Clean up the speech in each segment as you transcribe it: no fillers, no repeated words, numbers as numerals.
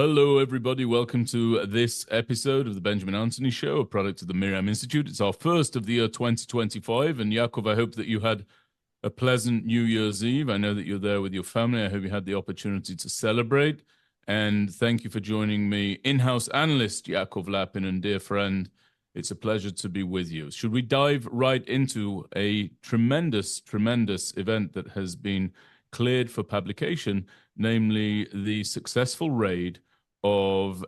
Hello, everybody. Welcome to this episode of the Benjamin Anthony Show, a product of the MirYam Institute. It's our first of the year 2025. And Yaakov, I hope that you had a pleasant New Year's Eve. I know that you're there with your family. I hope you had the opportunity to celebrate. And thank you for joining me, in-house analyst Yaakov Lappin and dear friend. It's a pleasure to be with you. Should we dive right into a tremendous event that has been cleared for publication, namely the successful raid of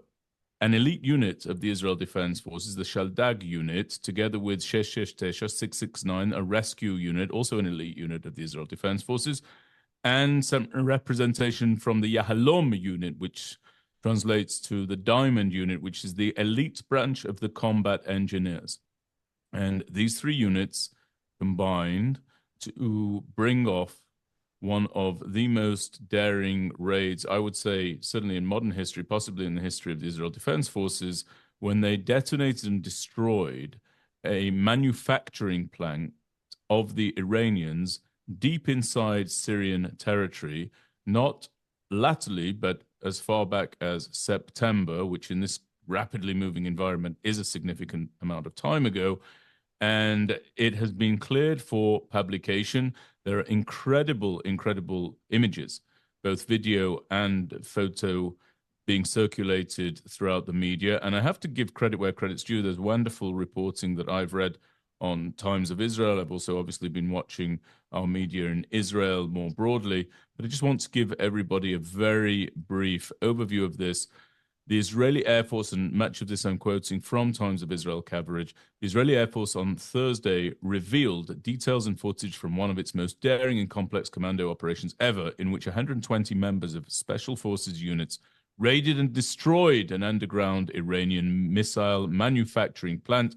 an elite unit of the Israel Defense Forces, the Shaldag unit, together with 669, a rescue unit, also an elite unit of the Israel Defense Forces, and some representation from the Yahalom unit, which translates to the Diamond unit, which is the elite branch of the combat engineers. And these three units combined to bring off one of the most daring raids, I would say, certainly in modern history, possibly in the history of the Israel Defense Forces, when they detonated and destroyed a manufacturing plant of the Iranians deep inside Syrian territory, not latterly, but as far back as September, which in this rapidly moving environment is a significant amount of time ago. And it has been cleared for publication. There are incredible images, both video and photo, being circulated throughout the media. And I have to give credit where credit's due. There's wonderful reporting that I've read on Times of Israel. I've also obviously been watching our media in Israel more broadly. But I just want to give everybody a very brief overview of this. The Israeli Air Force, and much of this I'm quoting from Times of Israel coverage, the Israeli Air Force on Thursday revealed details and footage from one of its most daring and complex commando operations ever, in which 120 members of Special Forces units raided and destroyed an underground Iranian missile manufacturing plant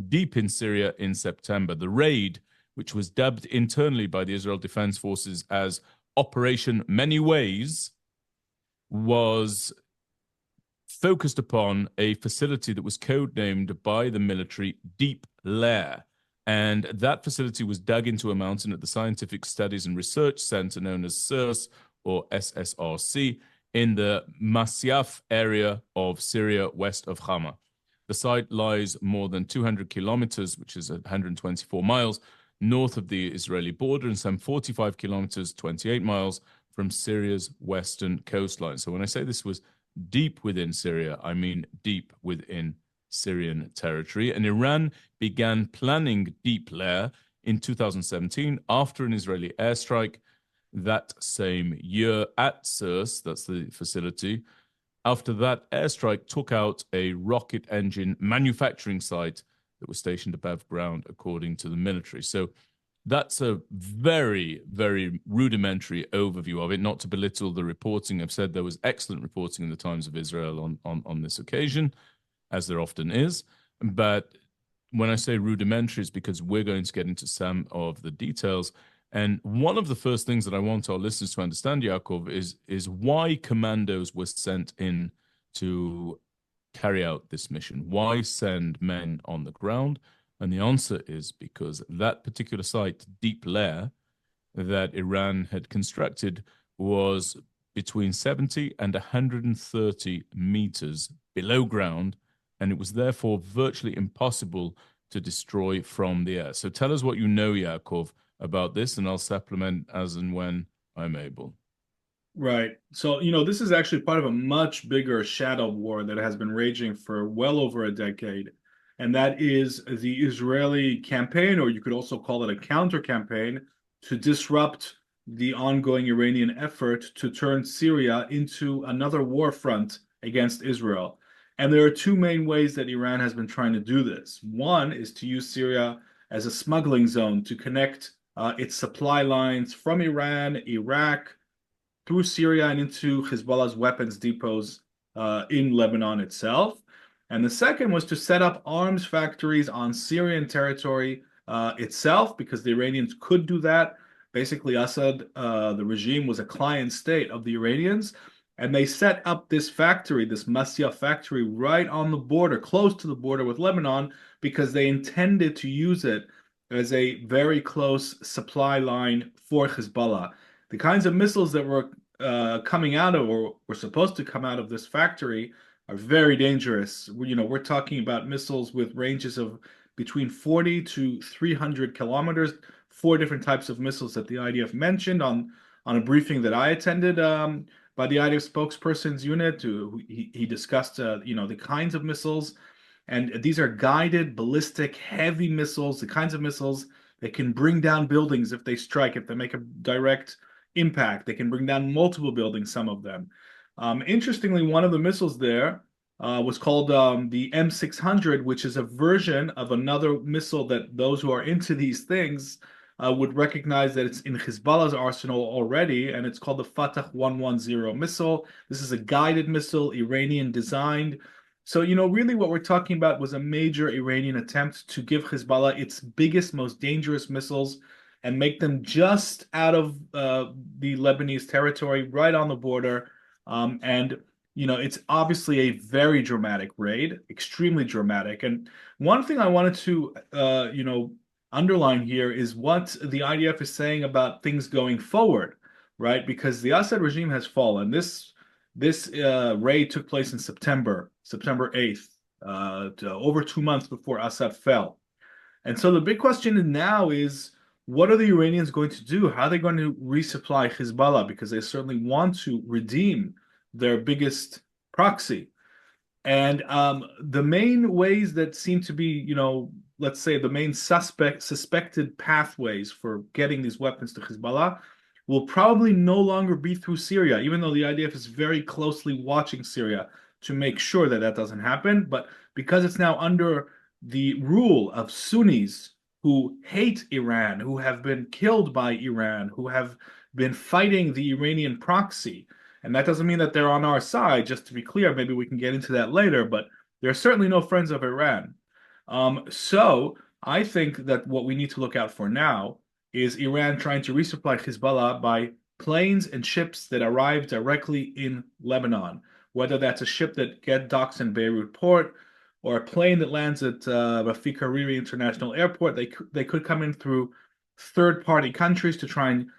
deep in Syria in September. The raid, which was dubbed internally by the Israel Defense Forces as Operation Many Ways, was focused upon a facility that was codenamed by the military Deep Lair. And that facility was dug into a mountain at the Scientific Studies and Research Center known as SIRS, or SSRC, in the Masyaf area of Syria, west of Hama. The site lies more than 200 kilometers, which is 124 miles, north of the Israeli border, and some 45 kilometers, 28 miles, from Syria's western coastline. So when I say this was deep within Syria, I mean deep within Syrian territory. And Iran began planning Deep Lair in 2017 after an Israeli airstrike that same year at SIRS, that's the facility. After that airstrike took out a rocket engine manufacturing site that was stationed above ground, according to the military. So that's a very rudimentary overview of it, not to belittle the reporting. I've said there was excellent reporting in the Times of Israel on this occasion, as there often is. But when I say rudimentary, it's because we're going to get into some of the details. And one of the first things that I want our listeners to understand, Yaakov, is why Commandos were sent in to carry out this mission. Why send men on the ground? And the answer is because that particular site, Deep Lair, that Iran had constructed was between 70 and 130 meters below ground, and it was therefore virtually impossible to destroy from the air. So tell us what you know, Yaakov, about this, and I'll supplement as and when I'm able. Right. So, this is actually part of a much bigger shadow war that has been raging for well over a decade. And that is the Israeli campaign, or you could also call it a counter campaign, to disrupt the ongoing Iranian effort to turn Syria into another war front against Israel. And there are two main ways that Iran has been trying to do this. One is to use Syria as a smuggling zone to connect its supply lines from Iran, Iraq, through Syria and into Hezbollah's weapons depots in Lebanon itself. And the second was to set up arms factories on Syrian territory itself, because the Iranians could do that. Basically, Assad, the regime, was a client state of the Iranians, and they set up this factory, this Masyaf factory, right on the border, close to the border with Lebanon, because they intended to use it as a very close supply line for Hezbollah. The kinds of missiles that were coming out of, or were supposed to come out of this factory are very dangerous. We're talking about missiles with ranges of between 40 to 300 kilometers, four different types of missiles that the IDF mentioned on a briefing that I attended by the IDF spokesperson's unit. He discussed, the kinds of missiles. And these are guided ballistic heavy missiles, the kinds of missiles that can bring down buildings if they strike, if they make a direct impact. They can bring down multiple buildings, some of them. Interestingly, one of the missiles there was called the M600, which is a version of another missile that those who are into these things would recognize that it's in Hezbollah's arsenal already, and it's called the Fatah 110 missile. This is a guided missile, Iranian designed. So, really what we're talking about was a major Iranian attempt to give Hezbollah its biggest, most dangerous missiles and make them just out of the Lebanese territory, right on the border. It's obviously a very dramatic raid, extremely dramatic. And one thing I wanted to, underline here is what the IDF is saying about things going forward, right? Because the Assad regime has fallen. This raid took place in September 8th, over 2 months before Assad fell. And so the big question now is, what are the Iranians going to do? How are they going to resupply Hezbollah? Because they certainly want to redeem their biggest proxy. And the main ways that seem to be, let's say the main suspected pathways for getting these weapons to Hezbollah will probably no longer be through Syria, even though the IDF is very closely watching Syria to make sure that that doesn't happen. But because it's now under the rule of Sunnis who hate Iran, who have been killed by Iran, who have been fighting the Iranian proxy, and that doesn't mean that they're on our side, just to be clear, maybe we can get into that later, but they're certainly no friends of Iran. So I think that what we need to look out for now is Iran trying to resupply Hezbollah by planes and ships that arrive directly in Lebanon, whether that's a ship that docks in Beirut port or a plane that lands at Rafik Hariri International Airport. They could come in through third-party countries to try and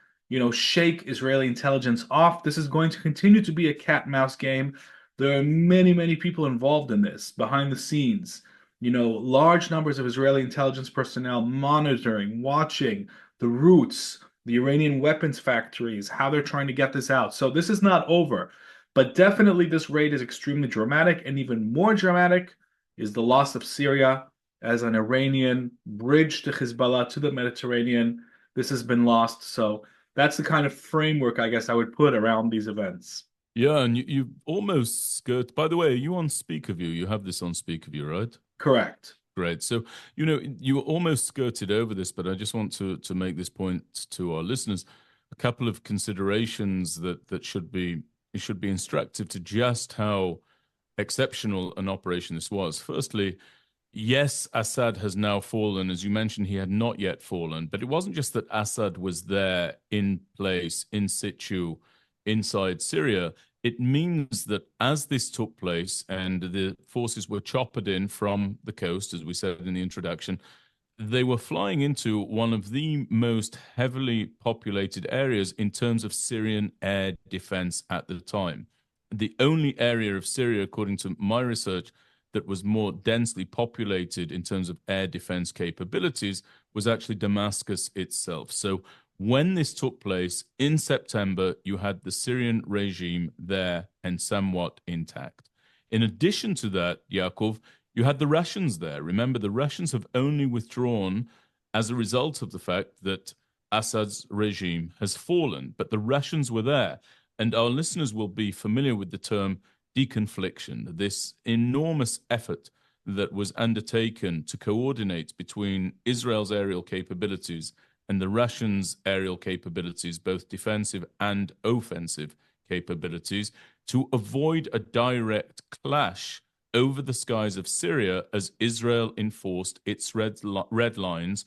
shake Israeli intelligence off. This is going to continue to be a cat-mouse game. There are many, many people involved in this behind the scenes. Large numbers of Israeli intelligence personnel monitoring, watching the routes, the Iranian weapons factories, how they're trying to get this out. So this is not over. But definitely this raid is extremely dramatic, and even more dramatic is the loss of Syria as an Iranian bridge to Hezbollah, to the Mediterranean. This has been lost. So that's the kind of framework, I guess, I would put around these events. Yeah, and you almost skirt. By the way, are you on speaker view? You have this on speaker view, right? Correct. Great. So, you almost skirted over this, but I just want to make this point to our listeners. A couple of considerations that should be instructive to just how exceptional an operation this was. Firstly, yes, Assad has now fallen. As you mentioned, he had not yet fallen, but it wasn't just that Assad was there in place, in situ, inside Syria. It means that as this took place and the forces were choppered in from the coast, as we said in the introduction, they were flying into one of the most heavily populated areas in terms of Syrian air defense at the time. The only area of Syria, according to my research, that was more densely populated in terms of air defense capabilities was actually Damascus itself. So when this took place in September, you had the Syrian regime there and somewhat intact. In addition to that, Yaakov, you had the Russians there. Remember, the Russians have only withdrawn as a result of the fact that Assad's regime has fallen, but the Russians were there. And our listeners will be familiar with the term deconfliction, this enormous effort that was undertaken to coordinate between Israel's aerial capabilities and the Russians' aerial capabilities, both defensive and offensive capabilities, to avoid a direct clash over the skies of Syria as Israel enforced its red lines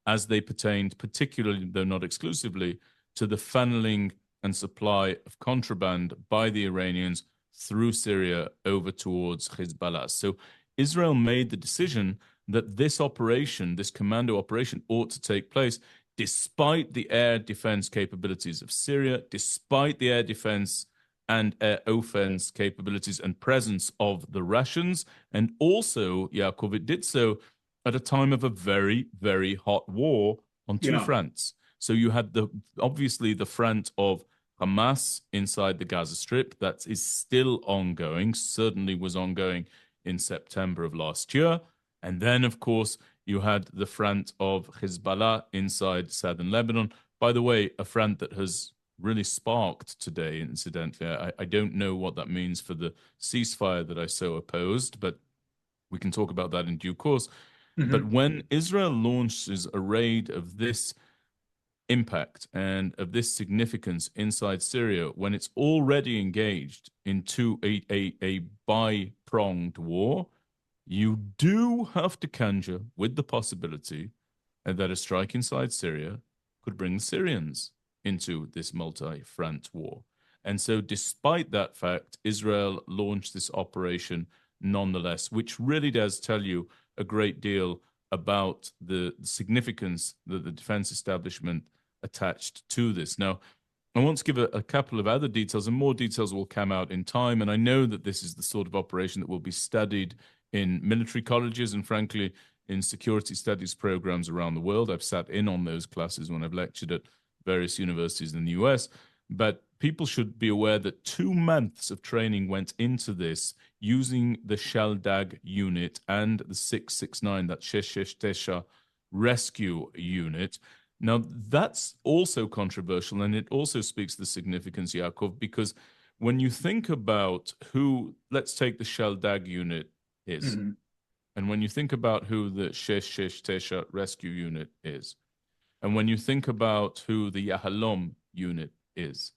as they pertained, particularly, though not exclusively, to the funneling and supply of contraband by the Iranians through Syria over towards Hezbollah. So Israel made the decision that this operation, this commando operation, ought to take place despite the air defense capabilities of Syria, despite the air defense and air offense capabilities and presence of the Russians. And also, Yaakov, it did so at a time of a very, very hot war on two Yeah. fronts. So you had obviously the front of Hamas inside the Gaza Strip that is still ongoing, certainly was ongoing in September of last year. And then, of course, you had the front of Hezbollah inside southern Lebanon. By the way, a front that has really sparked today, incidentally. I don't know what that means for the ceasefire that I so opposed, but we can talk about that in due course. But when Israel launches a raid of this impact and of this significance inside Syria, when it's already engaged into a bi-pronged war, you do have to conjure with the possibility that a strike inside Syria could bring the Syrians into this multi-front war. And so despite that fact, Israel launched this operation nonetheless, which really does tell you a great deal about the significance that the defense establishment attached to this. Now, I want to give a couple of other details, and more details will come out in time. And I know that this is the sort of operation that will be studied in military colleges and, frankly, in security studies programs around the world. I've sat in on those classes when I've lectured at various universities in the US. But people should be aware that 2 months of training went into this using the Shaldag unit and the 669, that Sheshesh rescue unit. Now, that's also controversial, and it also speaks to the significance, Yaakov, because when you think about who, let's take the Shaldag unit is, and when you think about who the Sheshesh rescue unit is, and when you think about who the Yahalom unit is,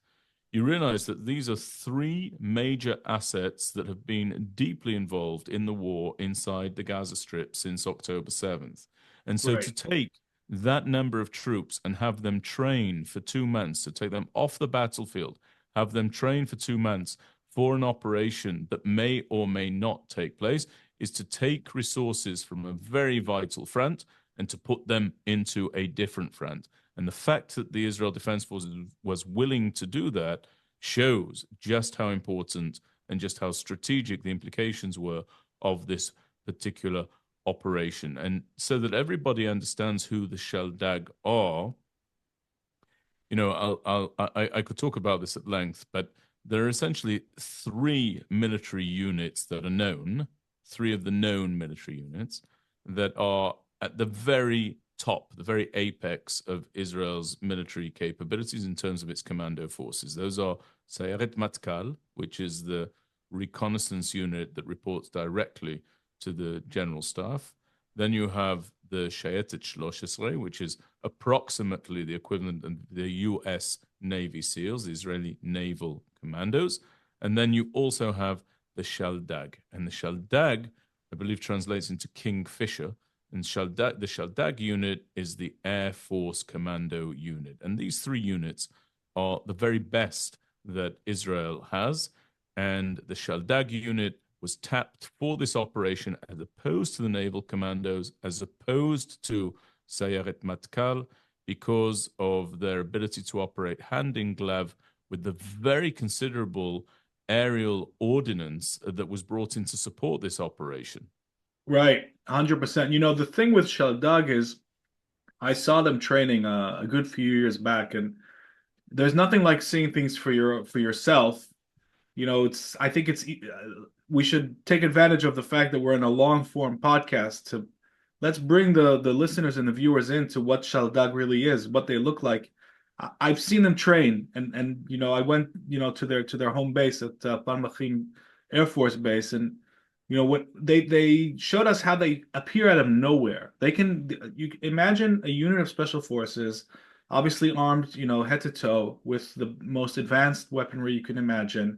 you realize that these are 3 major assets that have been deeply involved in the war inside the Gaza Strip since October 7th. And so to take that number of troops and have them train for 2 months, to take them off the battlefield, have them train for 2 months for an operation that may or may not take place, is to take resources from a very vital front and to put them into a different front. And the fact that the Israel Defense Forces was willing to do that shows just how important and just how strategic the implications were of this particular operation. And so that everybody understands who the Shaldag are, I could talk about this at length, but there are essentially 3 military units that are known, 3 of the known military units that are at the very top, the very apex of Israel's military capabilities in terms of its commando forces. Those are Sayeret Matkal, which is the reconnaissance unit that reports directly to the general staff. Then you have the Shayetet Shlosh, which is approximately the equivalent of the US Navy SEALs, the Israeli Naval Commandos. And then you also have the Shaldag. And the Shaldag, I believe, translates into Kingfisher. And the Shaldag unit is the Air Force Commando unit. And these 3 units are the very best that Israel has. And the Shaldag unit was tapped for this operation as opposed to the Naval Commandos, as opposed to Sayeret Matkal, because of their ability to operate hand in glove with the very considerable aerial ordnance that was brought in to support this operation. Right, 100%. The thing with Shaldag is I saw them training a good few years back, and there's nothing like seeing things for yourself. I think we should take advantage of the fact that we're in a long form podcast to let's bring the listeners and the viewers into what Shaldag really is, what they look like. I've seen them train, and I went to their home base at Palmachim Air Force Base, and what they showed us how they appear out of nowhere. You imagine a unit of special forces, obviously armed, head to toe with the most advanced weaponry you can imagine.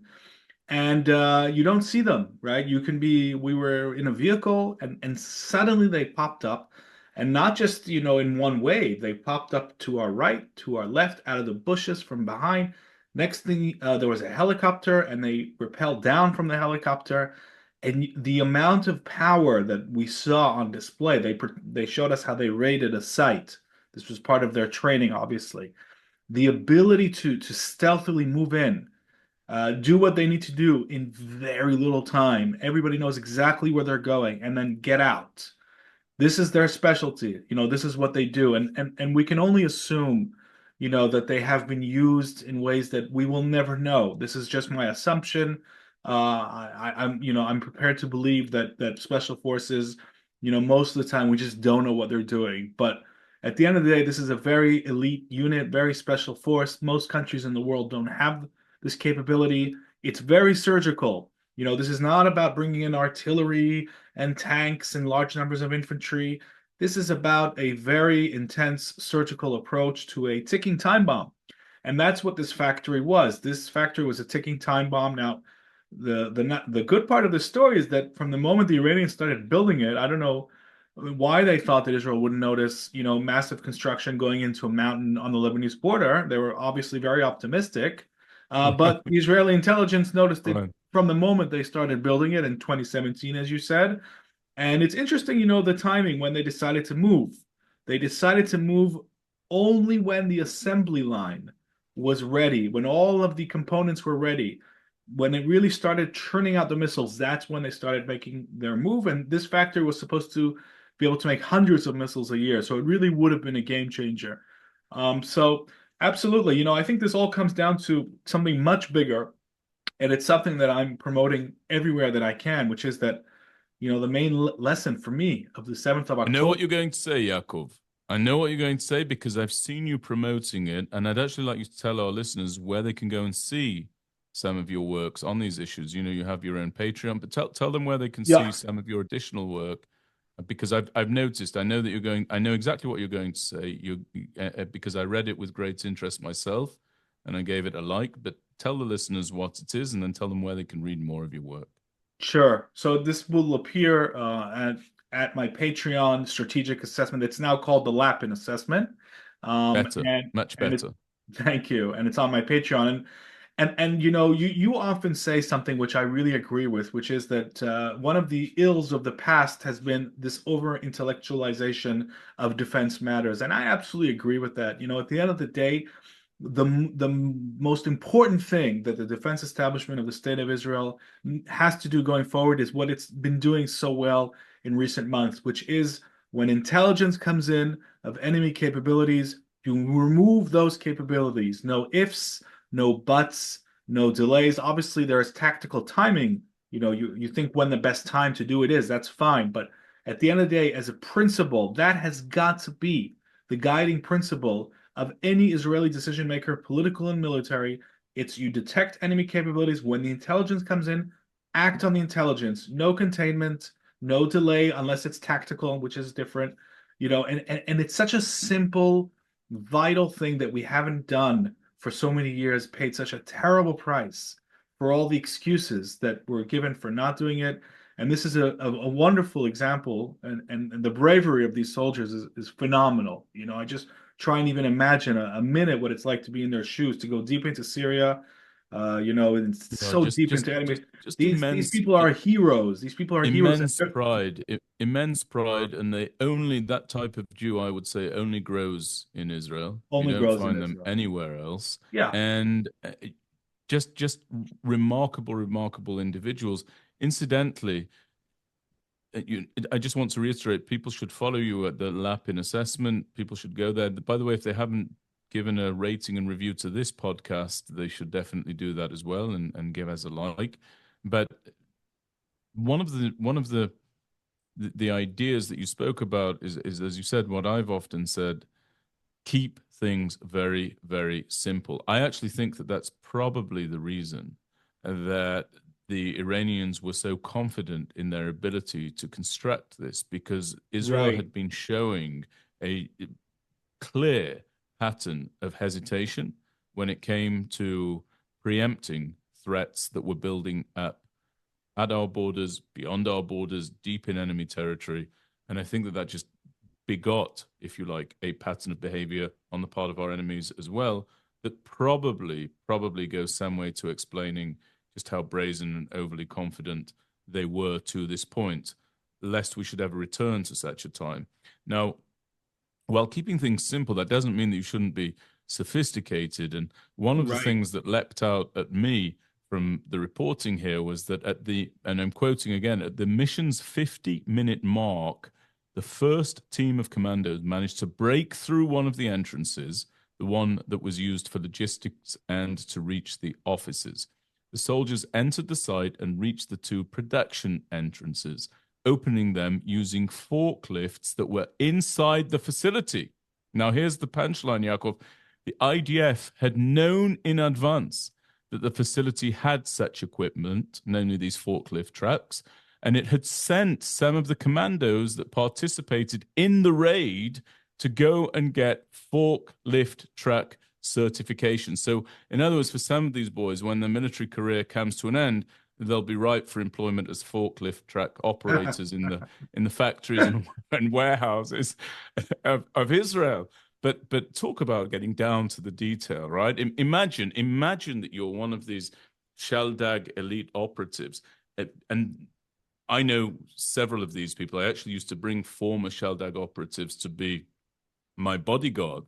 And you don't see them, right? We were in a vehicle and suddenly they popped up, and not just, in one way. They popped up to our right, to our left, out of the bushes from behind. Next thing, there was a helicopter, and they rappelled down from the helicopter. And the amount of power that we saw on display, they showed us how they raided a site This was part of their training, obviously. The ability to stealthily move in, do what they need to do in very little time. Everybody knows exactly where they're going, and then get out. This is their specialty. This is what they do, and we can only assume, that they have been used in ways that we will never know. This is just my assumption. I'm prepared to believe that special forces, most of the time we just don't know what they're doing. But at the end of the day, this is a very elite unit, very special force. Most countries in the world don't have this capability. It's very surgical. This is not about bringing in artillery and tanks and large numbers of infantry. This is about a very intense surgical approach to a ticking time bomb. And that's what this factory was. This factory was a ticking time bomb. Now, the good part of the story is that from the moment the Iranians started building it, I don't know why they thought that Israel wouldn't notice, massive construction going into a mountain on the Lebanese border. They were obviously very optimistic. But the Israeli intelligence noticed it Right. from the moment they started building it in 2017, as you said. And it's interesting, the timing when they decided to move. They decided to move only when the assembly line was ready, when all of the components were ready. When it really started churning out the missiles, that's when they started making their move. And this factory was supposed to be able to make hundreds of missiles a year. So it really would have been a game changer. So absolutely, I think this all comes down to something much bigger. And it's something that I'm promoting everywhere that I can, which is that, the main lesson for me of the 7th of I know what October. you're going to say, Yaakov. I know what you're going to say because I've seen you promoting it, and I'd actually like you to tell our listeners where they can go and see some of your works on these issues. You have your own Patreon, but tell them where they can see Yeah, some of your additional work because I've noticed. I know that you're going. I know exactly what you're going to say. Because I read it with great interest myself, and I gave it a like. But tell the listeners what it is, and then tell them where they can read more of your work. sure. So this will appear at my Patreon strategic assessment. It's now called the Lappin assessment. Better, And much and it better. Thank you. And it's on my Patreon. And you often say something which I really agree with, which is that one of the ills of the past has been this over intellectualization of defense matters. And I absolutely agree with that. At the end of the day, the most important thing that the defense establishment of the state of Israel has to do going forward is what it's been doing so well in recent months, which is when intelligence comes in of enemy capabilities, you remove those capabilities. No ifs, no buts, no delays. Obviously, there is tactical timing. You think when the best time to do it is, that's fine. But at the end of the day, as a principle, that has got to be the guiding principle of any Israeli decision maker, political and military. It's you detect enemy capabilities when the intelligence comes in, act on the intelligence, no containment, no delay unless it's tactical, which is different. And it's such a simple, vital thing that we haven't done for so many years, paid such a terrible price for all the excuses that were given for not doing it. And this is a wonderful example, and the bravery of these soldiers is phenomenal. I just try and even imagine a minute what it's like to be in their shoes, to go deep into Syria, and Yeah, so deep into enemies. just These immense, people are heroes. These people are heroes. immense pride, immense pride, and they only that type of Jew, I would say, only grows in Israel. You Only don't grows in find them Israel. anywhere else, Yeah, and just remarkable, remarkable individuals. Incidentally, I just want to reiterate: people should follow you at the Lappin assessment. People should go there. By the way, if they haven't given a rating and review to this podcast, they should definitely do that as well and give us a like. But one of the ideas that you spoke about is as you said, what I've often said: keep things very, very simple. I actually think that that's probably the reason that the Iranians were so confident in their ability to construct this, because Israel right. had been showing a clear pattern of hesitation when it came to preempting threats that were building up at our borders, beyond our borders, deep in enemy territory. And I think that just begot, if you like, a pattern of behavior on the part of our enemies as well that probably goes some way to explaining just how brazen and overly confident they were to this point, lest we should ever return to such a time. Now, while keeping things simple, that doesn't mean that you shouldn't be sophisticated. And one of the Right. things that leapt out at me from the reporting here was that and I'm quoting again, at the mission's 50-minute mark, the first team of commandos managed to break through one of the entrances, the one that was used for logistics and to reach the offices. The soldiers entered the site and reached the two production entrances, opening them using forklifts that were inside the facility. Now, here's the punchline, Yaakov. The IDF had known in advance that the facility had such equipment, namely these forklift trucks, and it had sent some of the commandos that participated in the raid to go and get forklift truck certification. So, in other words, for some of these boys, when their military career comes to an end, they'll be ripe for employment as forklift truck operators in the factories and warehouses of Israel. But talk about getting down to the detail, right? Imagine that you're one of these Shaldag elite operatives, and I know several of these people. I actually used to bring former Shaldag operatives to be my bodyguard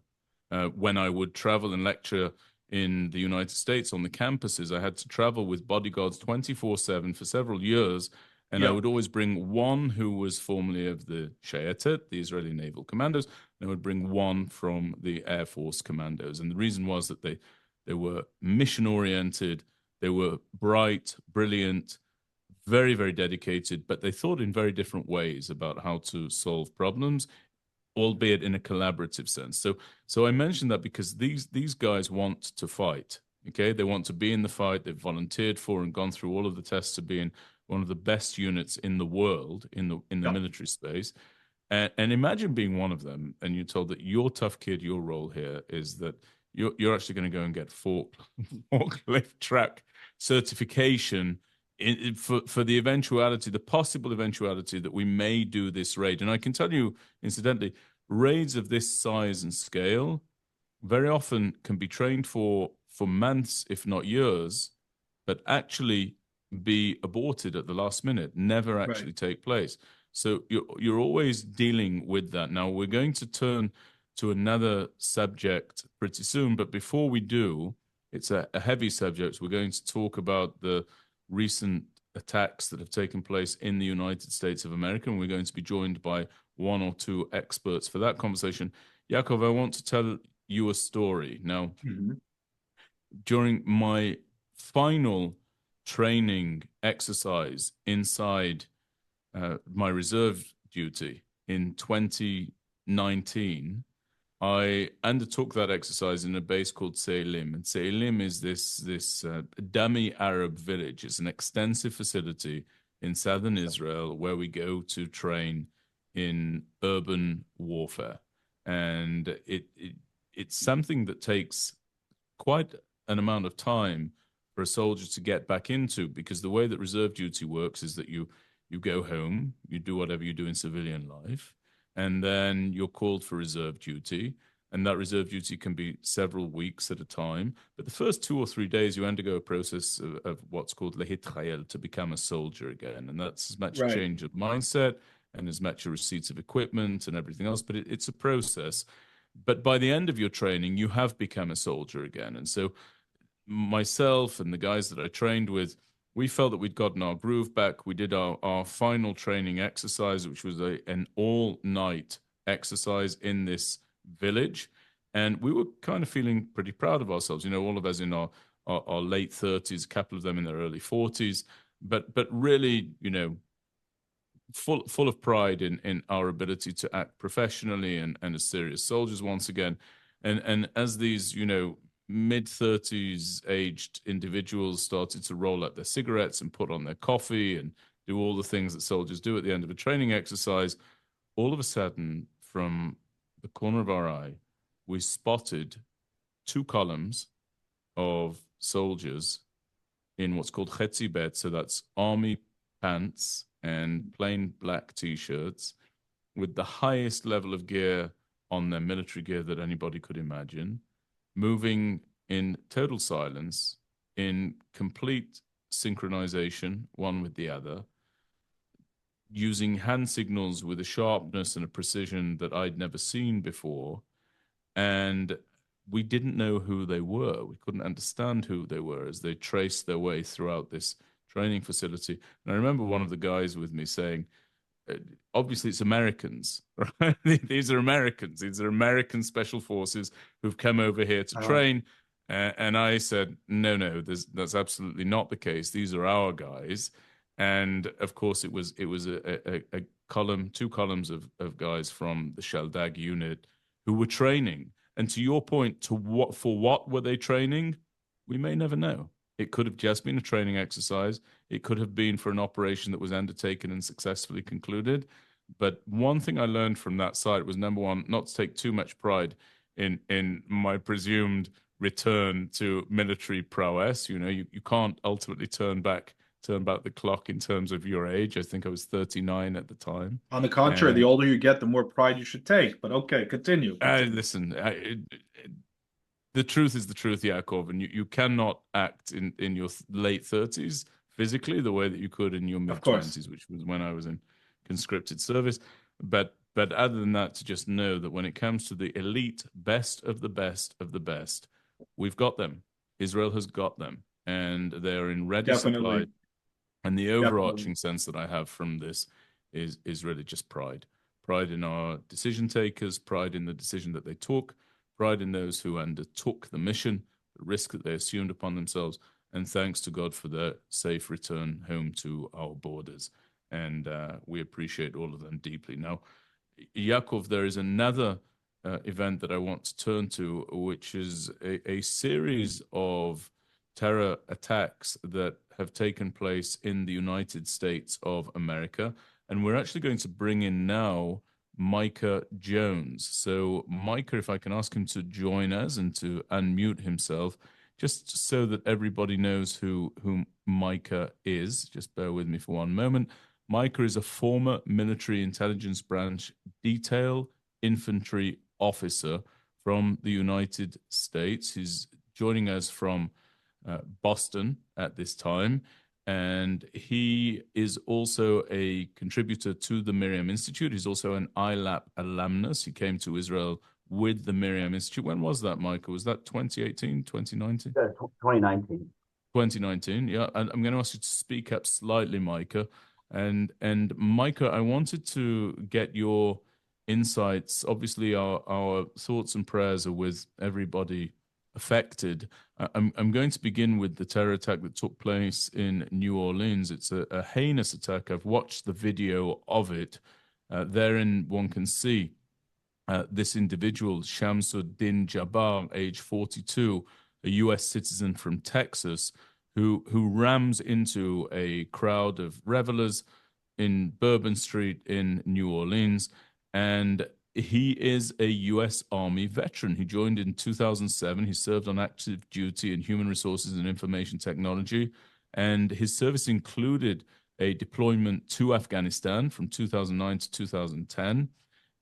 when I would travel and lecture in the United States on the campuses. I had to travel with bodyguards 24/7 for several years, and I would always bring one who was formerly of the Shayetet, the Israeli Naval Commandos, and I would bring one from the Air Force Commandos. And the reason was that they were mission-oriented, they were bright, brilliant, very, very dedicated, but they thought in very different ways about how to solve problems, albeit in a collaborative sense. So I mentioned that because these guys want to fight. Okay, they want to be in the fight. They've volunteered for and gone through all of the tests of being one of the best units in the world in the military space. And imagine being one of them, and you're told that your tough kid, your role here is that you're actually going to go and get forklift truck certification for the eventuality, the possible eventuality that we may do this raid. And I can tell you, incidentally, raids of this size and scale very often can be trained for months, if not years, but actually be aborted at the last minute, never actually take place. So you're always dealing with that. Now we're going to turn to another subject pretty soon, but before we do, it's a heavy subject. We're going to talk about the recent attacks that have taken place in the United States of America, and we're going to be joined by one or two experts for that conversation. Yaakov, I want to tell you a story. Now, during my final training exercise inside my reserve duty in 2019, I undertook that exercise in a base called Seilim. And Seilim is this dummy Arab village. It's an extensive facility in southern Israel where we go to train in urban warfare. And it's something that takes quite an amount of time for a soldier to get back into, because the way that reserve duty works is that you go home, you do whatever you do in civilian life, and then you're called for reserve duty. And that reserve duty can be several weeks at a time. But the first 2 or 3 days, you undergo a process of what's called lehitchayel, to become a soldier again. And that's as much a change of mindset and as much a receipts of equipment and everything else. But it's a process. But by the end of your training, you have become a soldier again. And so myself and the guys that I trained with, we felt that we'd gotten our groove back. We did our final training exercise, which was an all-night exercise in this village. And we were kind of feeling pretty proud of ourselves. You know, all of us in our late 30s, a couple of them in their early 40s, but really, you know, full of pride in our ability to act professionally and as serious soldiers once again. And as these, you know, mid-30s aged individuals started to roll out their cigarettes and put on their coffee and do all the things that soldiers do at the end of a training exercise, all of a sudden, from the corner of our eye, we spotted 2 columns of soldiers in what's called chetzi bet, so that's army pants and plain black t-shirts with the highest level of gear on their military gear that anybody could imagine, moving in total silence, in complete synchronization, one with the other. using hand signals with a sharpness and a precision that I'd never seen before. And we didn't know who they were. We couldn't understand who they were as they traced their way throughout this training facility. And I remember one of the guys with me saying, obviously it's Americans, right? These are Americans. These are American special forces who've come over here to train. And I said, no, that's absolutely not the case. These are our guys. And of course, it was a column, two columns of guys from the Sheldag unit who were training. And to your point, for what were they training? We may never know. It could have just been a training exercise. It could have been for an operation that was undertaken and successfully concluded. But one thing I learned from that site was, number one, not to take too much pride in my presumed return to military prowess. You know, you can't ultimately turn back the clock in terms of your age. I think I was 39 at the time. On the contrary, the older you get, the more pride you should take. But okay, continue. Listen, the truth is the truth, Yaakov, and you cannot act in your late 30s physically the way that you could in your mid-20s, which was when I was in conscripted service. But other than that, to just know that when it comes to the elite, best of the best of the best, we've got them. Israel has got them, and they're in ready supply. And the overarching sense that I have from this is really just pride. Pride in our decision takers, pride in the decision that they took, pride in those who undertook the mission, the risk that they assumed upon themselves, and thanks to God for their safe return home to our borders. And we appreciate all of them deeply. Now, Yaakov, there is another event that I want to turn to, which is a series of terror attacks that have taken place in the United States of America. And we're actually going to bring in now Micah Jones. So Micah, if I can ask him to join us and to unmute himself, just so that everybody knows who Micah is. Just bear with me for one moment. Micah is a former military intelligence branch detail infantry officer from the United States. He's joining us from Boston at this time, and he is also a contributor to the MirYam Institute. He's also an ILAP alumnus. He came to Israel with the MirYam Institute. When was that, Michael? Was that 2018, 2019? 2019. 2019, yeah. And I'm going to ask you to speak up slightly, Micah. And Micah, I wanted to get your insights. Obviously, our thoughts and prayers are with everybody affected. I'm going to begin with the terror attack that took place in New Orleans. It's a heinous attack. I've watched the video of it. Therein, one can see this individual, Shamsuddin Jabbar, age 42, a U.S. citizen from Texas, who rams into a crowd of revelers in Bourbon Street in New Orleans. And he is a U.S. Army veteran. He joined in 2007. He served on active duty in human resources and information technology. And his service included a deployment to Afghanistan from 2009 to 2010.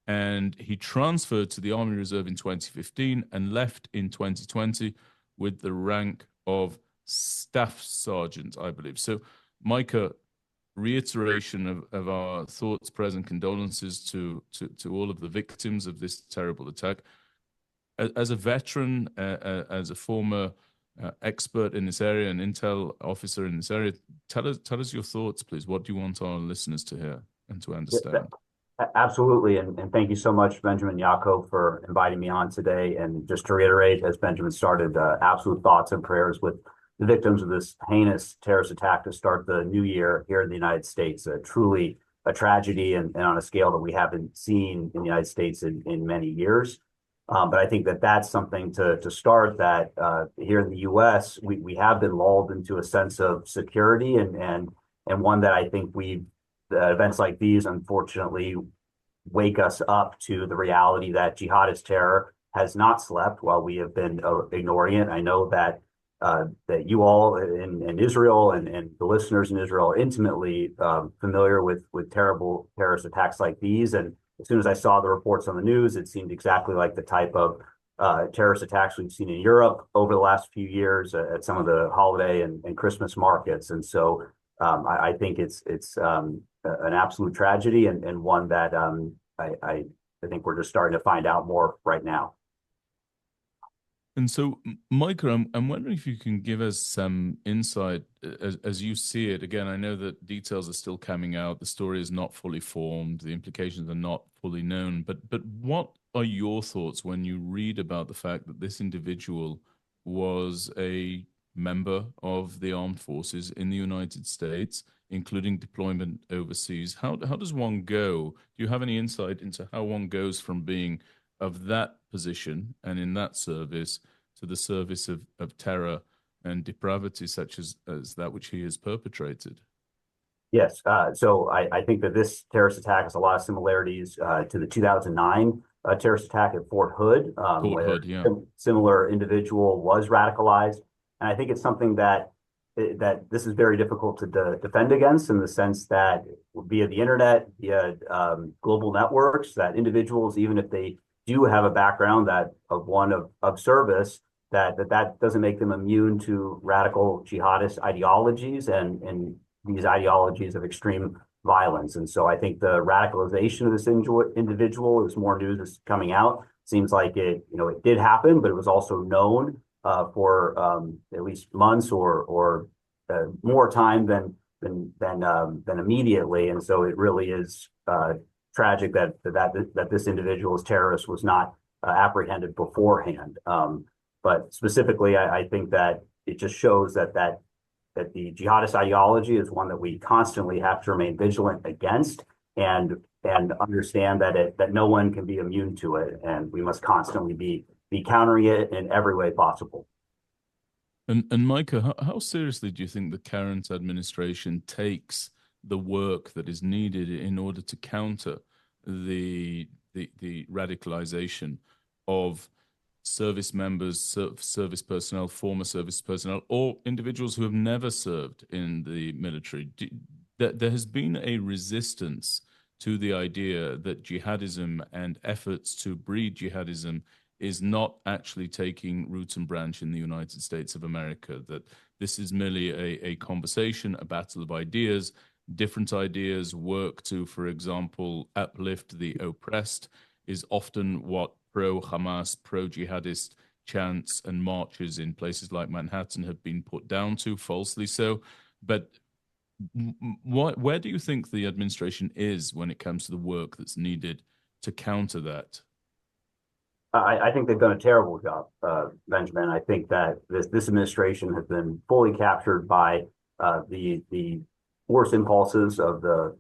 And he transferred to the Army Reserve in 2015 and left in 2020 with the rank of Staff Sergeant, I believe. So, Micah, reiteration of our thoughts, prayers, and condolences to all of the victims of this terrible attack. As a veteran, as a former expert in this area, an intel officer in this area, tell us your thoughts, please. What do you want our listeners to hear and to understand? Absolutely, and thank you so much, Benjamin Yaakov, for inviting me on today. And just to reiterate, as Benjamin started, absolute thoughts and prayers with the victims of this heinous terrorist attack to start the new year here in the United States. Truly a tragedy and on a scale that we haven't seen in the United States in many years. But I think that's something to start, that here in the U.S., we have been lulled into a sense of security and one that I think events like these, unfortunately, wake us up to the reality that jihadist terror has not slept while we have been ignoring it. I know that you all in Israel and the listeners in Israel are intimately familiar with terrible terrorist attacks like these. And as soon as I saw the reports on the news, it seemed exactly like the type of terrorist attacks we've seen in Europe over the last few years at some of the holiday and Christmas markets. And so I think it's an absolute tragedy, and one that I think we're just starting to find out more right now. And so, Micah, I'm wondering if you can give us some insight as you see it. Again, I know that details are still coming out. The story is not fully formed. The implications are not fully known. But what are your thoughts when you read about the fact that this individual was a member of the armed forces in the United States, including deployment overseas? How does one go? Do you have any insight into how one goes from being of that position and in that service to the service of terror and depravity such as that which he has perpetrated? Yes. So I think that this terrorist attack has a lot of similarities to the 2009 terrorist attack at Fort Hood, Fort where Hood, yeah. a similar individual was radicalized. And I think it's something that this is very difficult to defend against, in the sense that via the internet, via global networks, that individuals, even if they do have a background of service, that doesn't make them immune to radical jihadist ideologies and these ideologies of extreme violence. And so I think the radicalization of this individual, as more news is coming out, seems like it did happen, but it was also known for at least months or more time than immediately. And so it really is tragic that this individual's terrorist was not apprehended beforehand. But specifically, I think that it just shows that the jihadist ideology is one that we constantly have to remain vigilant against, and understand that no one can be immune to it, and we must constantly be countering it in every way possible. And Micah, how seriously do you think the current administration takes the work that is needed in order to counter the radicalization of service members, service personnel, former service personnel, or individuals who have never served in the military? There has been a resistance to the idea that jihadism and efforts to breed jihadism is not actually taking root and branch in the United States of America, that this is merely a conversation, a battle of ideas. Different ideas work to, for example, uplift the oppressed, is often what pro-Hamas, pro-jihadist chants and marches in places like Manhattan have been put down to, falsely so. But where do you think the administration is when it comes to the work that's needed to counter that? I think they've done a terrible job, Benjamin. I think that this administration has been fully captured by the worst impulses of the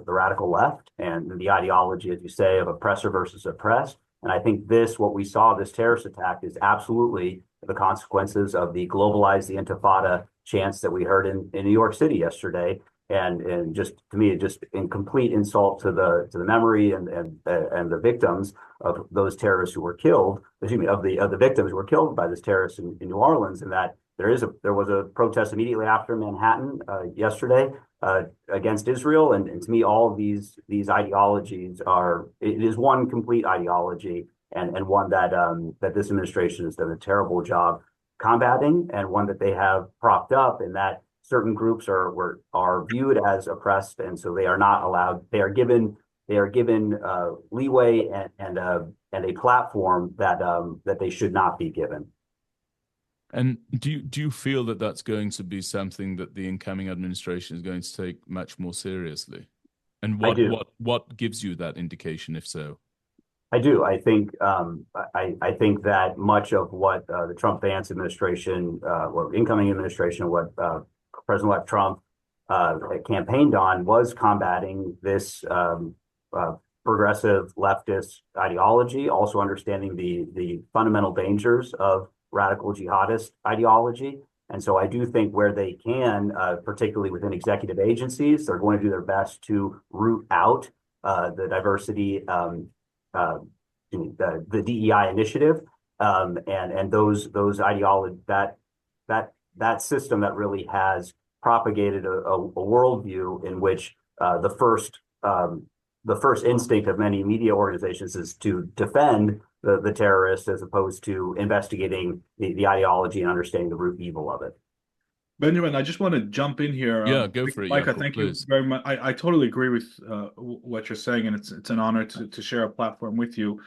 radical left and the ideology, as you say, of oppressor versus oppressed. And I think what we saw, this terrorist attack, is absolutely the consequences of the globalize the Intifada chants that we heard in New York City yesterday. And just, to me, just in complete insult to the memory and the victims of those terrorists who were killed, excuse me, of the victims who were killed by this terrorist in New Orleans. And that there was a protest immediately after Manhattan yesterday against Israel. And to me, all of these ideologies it is one complete ideology, and one that this administration has done a terrible job combating, and one that they have propped up, in that certain groups are viewed as oppressed, and so they are not allowed. They are given leeway and a platform that they should not be given. And do you feel that that's going to be something that the incoming administration is going to take much more seriously? And what gives you that indication, if so? I do. I think that much of what the Trump-Vance administration, or incoming administration, what President-elect Trump campaigned on, was combating this progressive leftist ideology, also understanding the fundamental dangers of radical jihadist ideology. And so I do think where they can, particularly within executive agencies, they're going to do their best to root out the diversity, the DEI initiative, and those ideology, that system that really has propagated a worldview in which the first instinct of many media organizations is to defend the terrorists, as opposed to investigating the ideology and understanding the root evil of it. Benjamin, I just want to jump in here. Yeah, go for it, Micah, Yaakov, thank you please. very much. I totally agree with what you're saying, and it's an honor to share a platform with you.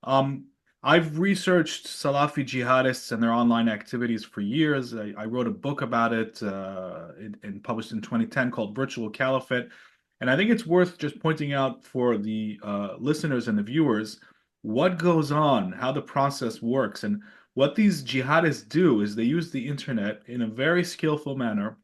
Um, I've researched Salafi jihadists and their online activities for years. I wrote a book about it, and published in 2010 called Virtual Caliphate. And I think it's worth just pointing out for the listeners and the viewers what goes on, how the process works, and what these jihadists do is they use the internet in a very skillful manner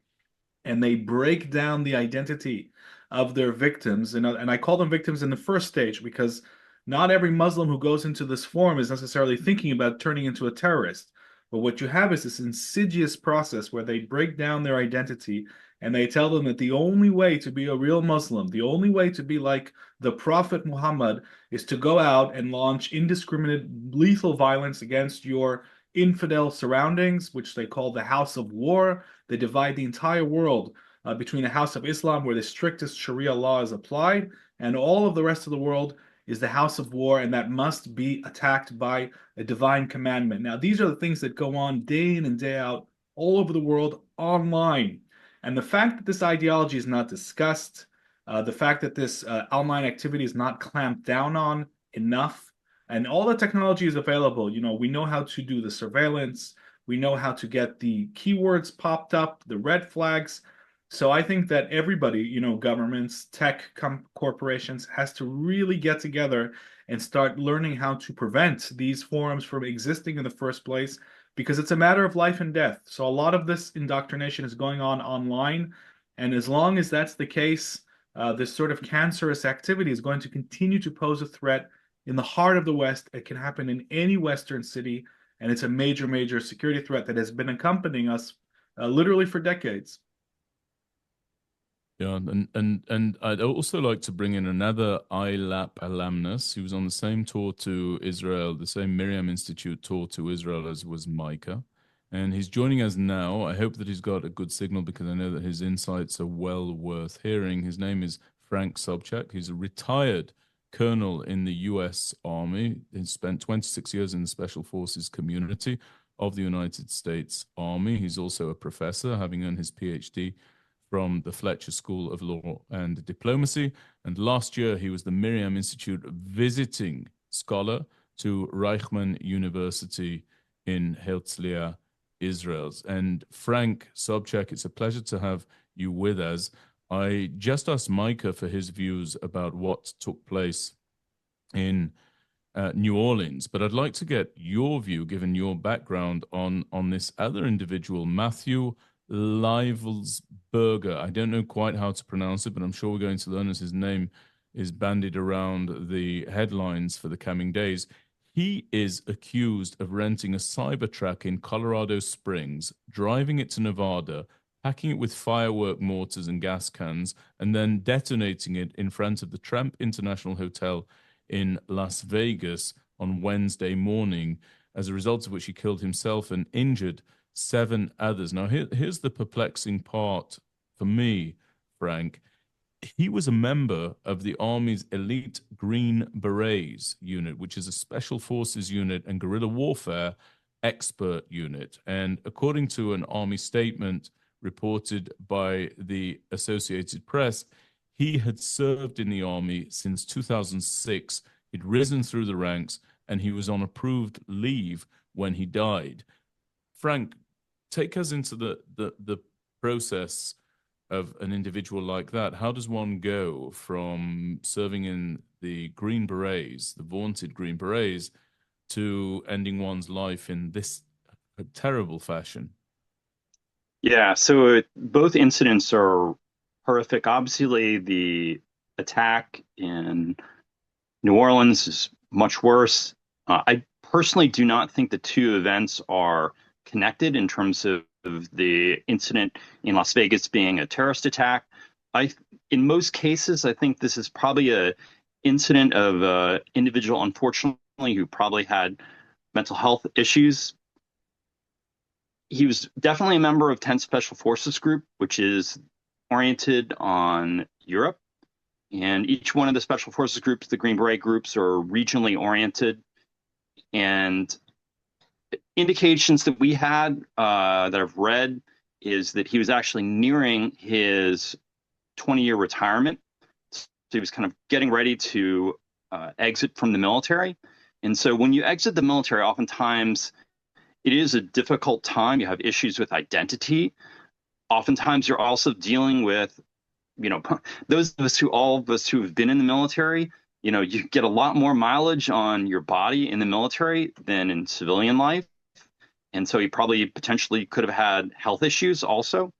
and they break down the identity of their victims. And I call them victims in the first stage because not every Muslim who goes into this forum is necessarily thinking about turning into a terrorist. But what you have is this insidious process where they break down their identity and they tell them that the only way to be a real Muslim, the only way to be like the Prophet Muhammad, is to go out and launch indiscriminate, lethal violence against your infidel surroundings, which they call the House of War. They divide the entire world between the House of Islam, where the strictest Sharia law is applied, and all of the rest of the world is the House of War, and that must be attacked by a divine commandment. Now, these are the things that go on day in and day out all over the world online. And the fact that this ideology is not discussed, the fact that this online activity is not clamped down on enough, and all the technology is available. We know how to do the surveillance. We know how to get the keywords popped up, the red flags. So I think that everybody, governments, tech corporations, has to really get together and start learning how to prevent these forums from existing in the first place, because it's a matter of life and death. So a lot of this indoctrination is going on online. And as long as that's the case, this sort of cancerous activity is going to continue to pose a threat in the heart of the West. It can happen in any Western city, and it's a major, major security threat that has been accompanying us literally for decades. Yeah, and I'd also like to bring in another ILAP alumnus who was on the same tour to Israel, the same MirYam Institute tour to Israel as was Micah. And he's joining us now. I hope that he's got a good signal because I know that his insights are well worth hearing. His name is Frank Sobchak. He's a retired colonel in the U.S. Army. He spent 26 years in the Special Forces community of the United States Army. He's also a professor, having earned his PhD from the Fletcher School of Law and Diplomacy. And last year, he was the MirYam Institute visiting scholar to Reichman University in Herzliya, Israel. And Frank Sobchak, it's a pleasure to have you with us. I just asked Micah for his views about what took place in New Orleans, but I'd like to get your view, given your background, on this other individual, Matthew Livelsberger. I don't know quite how to pronounce it, but I'm sure we're going to learn as his name is bandied around the headlines for the coming days. He is accused of renting a Cybertruck in Colorado Springs, driving it to Nevada, packing it with firework mortars and gas cans, and then detonating it in front of the Trump International Hotel in Las Vegas on Wednesday morning, as a result of which he killed himself and injured 7 others. Now, here's the perplexing part for me, Frank. He was a member of the Army's elite Green Berets unit, which is a special forces unit and guerrilla warfare expert unit. And according to an Army statement reported by the Associated Press, he had served in the Army since 2006. He'd risen through the ranks, and he was on approved leave when he died. Frank, take us into the process of an individual like that. How does one go from serving in the Green Berets, the vaunted Green Berets, to ending one's life in this terrible fashion? Yeah, so both incidents are horrific. Obviously, the attack in New Orleans is much worse. I personally do not think the two events are connected in terms of the incident in Las Vegas being a terrorist attack. In most cases, I think this is probably an incident of an individual, unfortunately, who probably had mental health issues. He was definitely a member of 10th Special Forces Group, which is oriented on Europe. And each one of the Special Forces groups, the Green Beret groups, are regionally oriented. And indications that we had that I've read is that he was actually nearing his 20-year retirement. So he was kind of getting ready to exit from the military. And so when you exit the military, oftentimes it is a difficult time. You have issues with identity. Oftentimes you're also dealing with, all of us who have been in the military, you get a lot more mileage on your body in the military than in civilian life. And so he probably potentially could have had health issues also.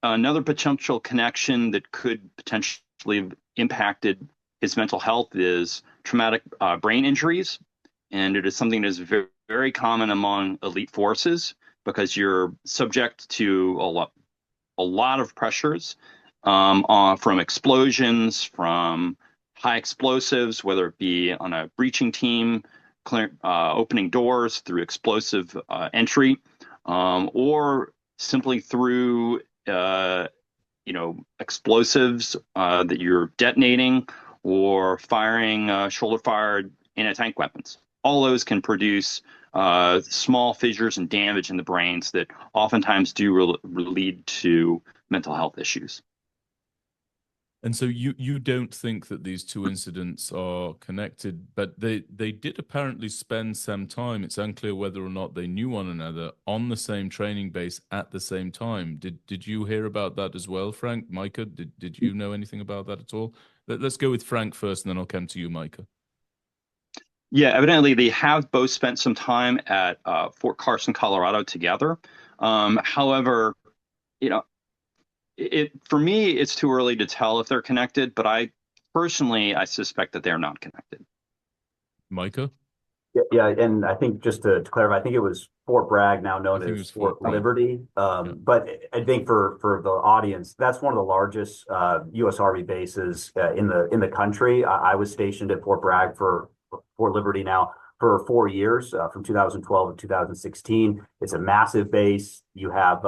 Another potential connection that could potentially have impacted his mental health is traumatic brain injuries. And it is something that is very, very common among elite forces because you're subject to a lot of pressures from explosions, from high explosives, whether it be on a breaching team, opening doors through explosive entry, or simply through explosives that you're detonating or firing shoulder-fired anti-tank weapons. All those can produce small fissures and damage in the brains that oftentimes do lead to mental health issues. And so you don't think that these two incidents are connected, but they did apparently spend some time. It's unclear whether or not they knew one another on the same training base at the same time. Did you hear about that as well, Frank? Micah, did you know anything about that at all? Let's go with Frank first, and then I'll come to you, Micah. Yeah, evidently they have both spent some time at Fort Carson, Colorado together. However, for me, it's too early to tell if they're connected, but I suspect that they're not connected. Micah? Yeah, and I think just to clarify, I think it was Fort Bragg, now known as Fort Liberty. But I think for the audience, that's one of the largest U.S. Army bases in the country. I was stationed at Fort Bragg for Fort Liberty now for 4 years, from 2012 to 2016. It's a massive base. You have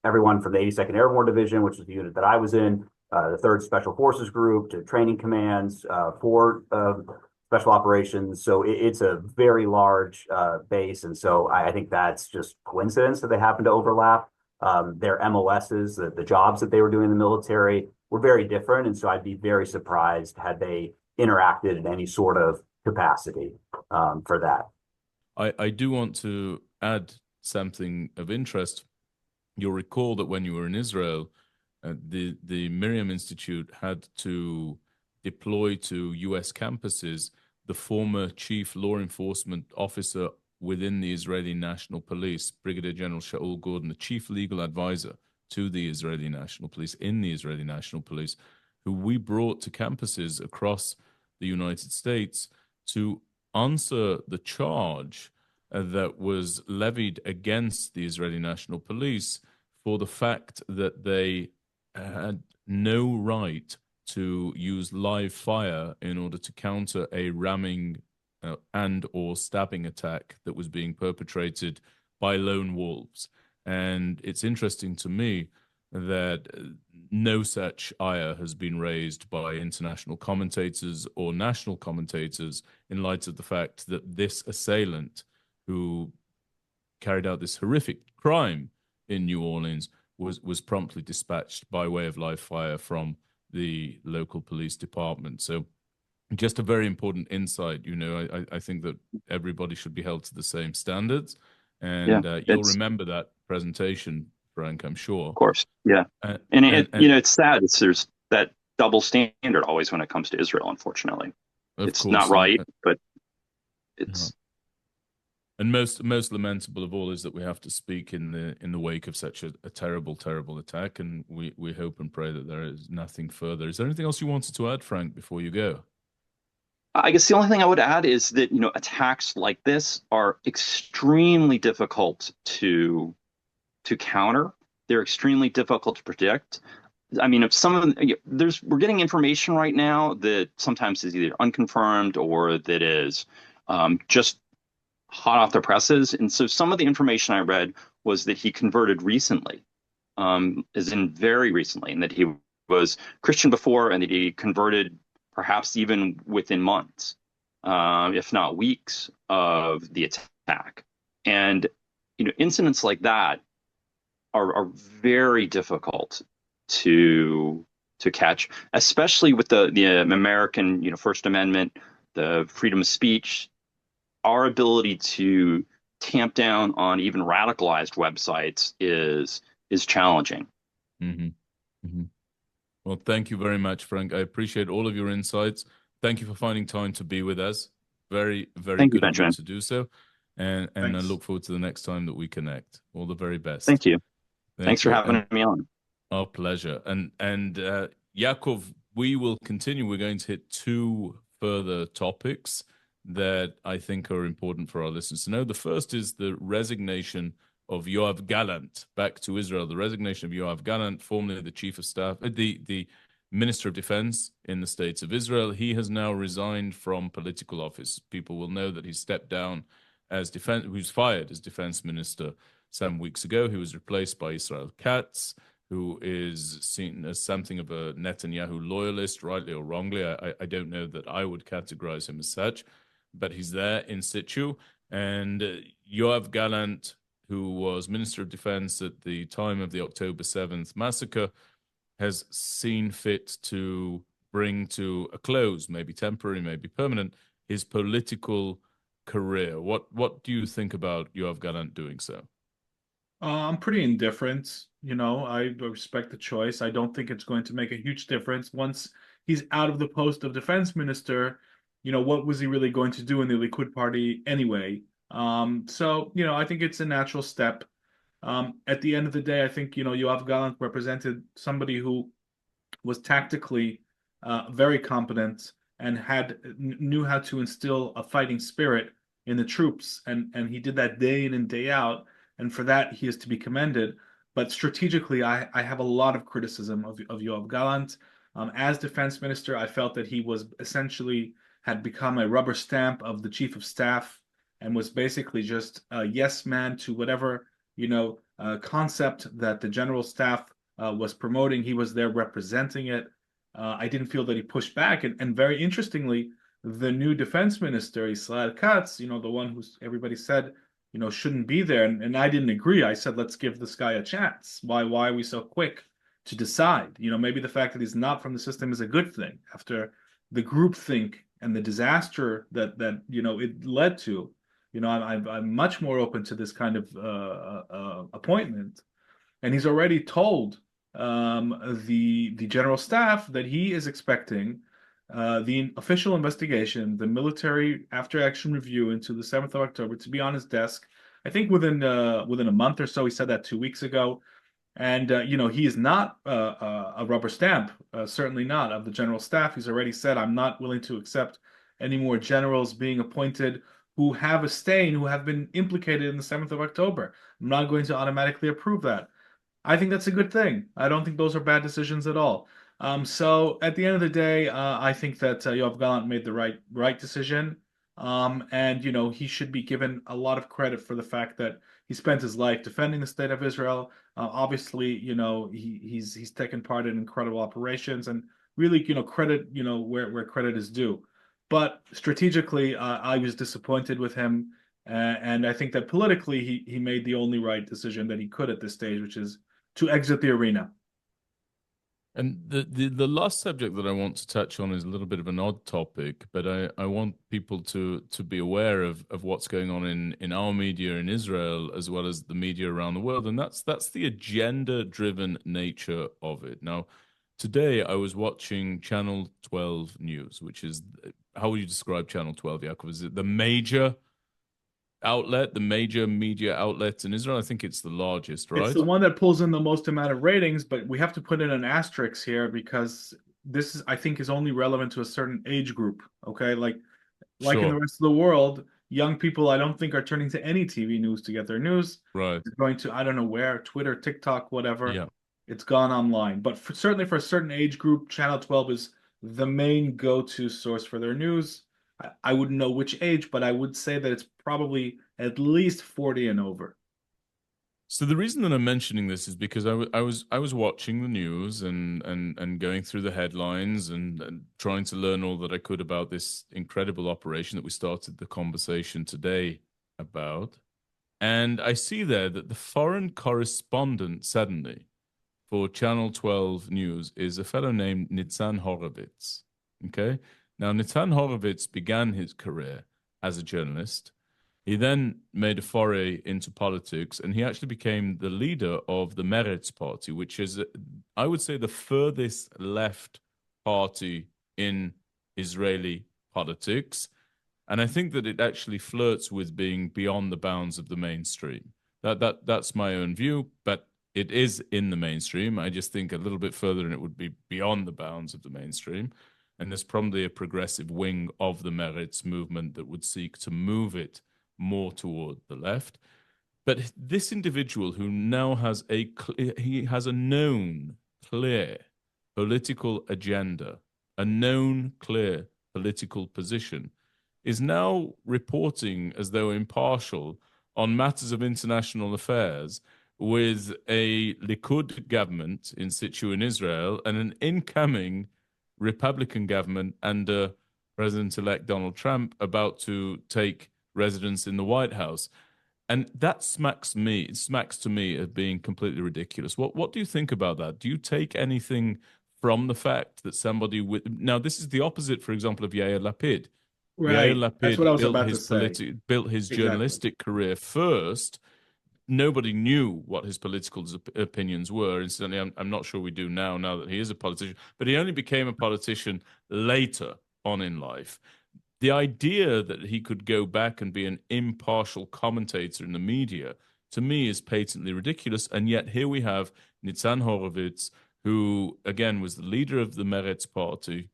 everyone from the 82nd Airborne Division, which is the unit that I was in, the 3rd Special Forces Group, to training commands, 4 special operations. So it's a very large base. And so I think that's just coincidence that they happen to overlap. Their MOSs, the jobs that they were doing in the military were very different. And so I'd be very surprised had they interacted in any sort of capacity for that. I do want to add something of interest. You'll recall that when you were in Israel, the MirYam Institute had to deploy to U.S. campuses the former chief law enforcement officer within the Israeli National Police, Brigadier General Shaul Gordon, the chief legal advisor to the Israeli National Police in the Israeli National Police, who we brought to campuses across the United States to answer the charge that was levied against the Israeli National Police for the fact that they had no right to use live fire in order to counter a ramming and or stabbing attack that was being perpetrated by lone wolves. And it's interesting to me that no such ire has been raised by international commentators or national commentators in light of the fact that this assailant who carried out this horrific crime in New Orleans was promptly dispatched by way of live fire from the local police department. So just a very important insight. I think that everybody should be held to the same standards. And you'll remember that presentation, Frank, I'm sure. Of course, yeah. And it's sad. There's that double standard always when it comes to Israel, unfortunately. It's not right, but it's... And most lamentable of all is that we have to speak in the wake of such a terrible, terrible attack, and we hope and pray that there is nothing further. Is there anything else you wanted to add, Frank, before you go? I guess the only thing I would add is that attacks like this are extremely difficult to counter. They're extremely difficult to predict. I mean, if some of them, we're getting information right now that sometimes is either unconfirmed or that is just hot off the presses. And so some of the information I read was that he converted recently, as in very recently, and that he was Christian before and that he converted perhaps even within months, if not weeks of the attack. And, incidents like that are very difficult to catch, especially with the American, First Amendment, the freedom of speech, our ability to tamp down on even radicalized websites is challenging. Mm-hmm. Mm-hmm. Well, thank you very much, Frank. I appreciate all of your insights. Thank you for finding time to be with us. Very, very Thank you, good of you Benjamin. to do so. And I Thanks. look forward to the next time that we connect. All the very best. Thank you. Thank Thanks for you. having And me on. our pleasure. And Yaakov, we will continue. We're going to hit two further topics that I think are important for our listeners to know. The first is the resignation of Yoav Gallant back to Israel. The resignation of Yoav Gallant, formerly the chief of staff, the Minister of Defense in the States of Israel. He has now resigned from political office. People will know that he stepped down as defense, who's fired as defense minister some weeks ago. He was replaced by Israel Katz, who is seen as something of a Netanyahu loyalist, rightly or wrongly. I don't know that I would categorize him as such, but he's there in situ. And Yoav Gallant, who was Minister of Defense at the time of the October 7th massacre, has seen fit to bring to a close, maybe temporary, maybe permanent, his political career. What do you think about Yoav Gallant doing so? I'm pretty indifferent. I respect the choice. I don't think it's going to make a huge difference once he's out of the post of defense minister. What was he really going to do in the Likud party anyway? So I think it's a natural step. At the end of the day, I think Yoav Gallant represented somebody who was tactically very competent and knew how to instill a fighting spirit in the troops, and he did that day in and day out. And for that, he is to be commended. But strategically, I have a lot of criticism of Yoav Gallant. As defense minister, I felt that he was essentially had become a rubber stamp of the chief of staff and was basically just a yes man to whatever concept that the general staff was promoting. He was there representing it. I didn't feel that he pushed back. And very interestingly, the new defense minister, Israel Katz, the one who everybody said shouldn't be there. And I didn't agree. I said, let's give this guy a chance. Why are we so quick to decide? Maybe the fact that he's not from the system is a good thing after the groupthink and the disaster that it led to. I'm much more open to this kind of appointment. And he's already told the general staff that he is expecting the official investigation, the military after-action review into the 7th of October to be on his desk. I think within a month or so. He said that 2 weeks ago. And, he is not a rubber stamp, certainly not, of the general staff. He's already said, I'm not willing to accept any more generals being appointed who have a stain, who have been implicated in the 7th of October. I'm not going to automatically approve that. I think that's a good thing. I don't think those are bad decisions at all. So at the end of the day, I think that Yoav Gallant made the right decision. And he should be given a lot of credit for the fact that he spent his life defending the state of Israel. Obviously, he's taken part in incredible operations and really, credit, where credit is due. But strategically, I was disappointed with him, and I think that politically, he made the only right decision that he could at this stage, which is to exit the arena. And the last subject that I want to touch on is a little bit of an odd topic, but I want people to be aware of what's going on in our media in Israel as well as the media around the world, and that's the agenda-driven nature of it. Now, today I was watching Channel 12 News, which is, how would you describe Channel 12, Yaakov? Is it the major outlet, the major media outlets in Israel? I think it's the largest, right? It's the one that pulls in the most amount of ratings, but we have to put in an asterisk here because this I think is only relevant to a certain age group. Okay, like Sure. in the rest of the world, young people I don't think are turning to any TV news to get their news. Right. They're going to, I don't know where, Twitter, TikTok, whatever. Yeah. It's gone online. But certainly for a certain age group, Channel 12 is the main go-to source for their news. I wouldn't know which age, but I would say that it's probably at least 40 and over. So the reason that I'm mentioning this is because I was watching the news and going through the headlines and trying to learn all that I could about this incredible operation that we started the conversation today about. And I see there that the foreign correspondent suddenly for Channel 12 News is a fellow named Nitzan Horowitz. Okay. Now, Nitzan Horowitz began his career as a journalist. He then made a foray into politics, and he actually became the leader of the Meretz party, which is, I would say, the furthest left party in Israeli politics. And I think that it actually flirts with being beyond the bounds of the mainstream. That's my own view, but it is in the mainstream. I just think a little bit further and it would be beyond the bounds of the mainstream. And there's probably a progressive wing of the Meretz movement that would seek to move it more toward the left. But this individual who now has he has a known, clear political agenda, a known, clear political position, is now reporting as though impartial on matters of international affairs with a Likud government in situ in Israel and an incoming Republican government under President-elect Donald Trump about to take residence in the White House. And that smacks to me of being completely ridiculous. What do you think about that? Do you take anything from the fact that somebody with now this is the opposite, for example, of Yair Lapid. Right. Yair That's what I was Lapid about to say. built his Exactly. journalistic career first. Nobody knew what his political opinions were. Incidentally, I'm not sure we do now that he is a politician, but he only became a politician later on in life. The idea that he could go back and be an impartial commentator in the media, to me, is patently ridiculous. And yet here we have Nitzan Horowitz, who, again, was the leader of the Meretz party.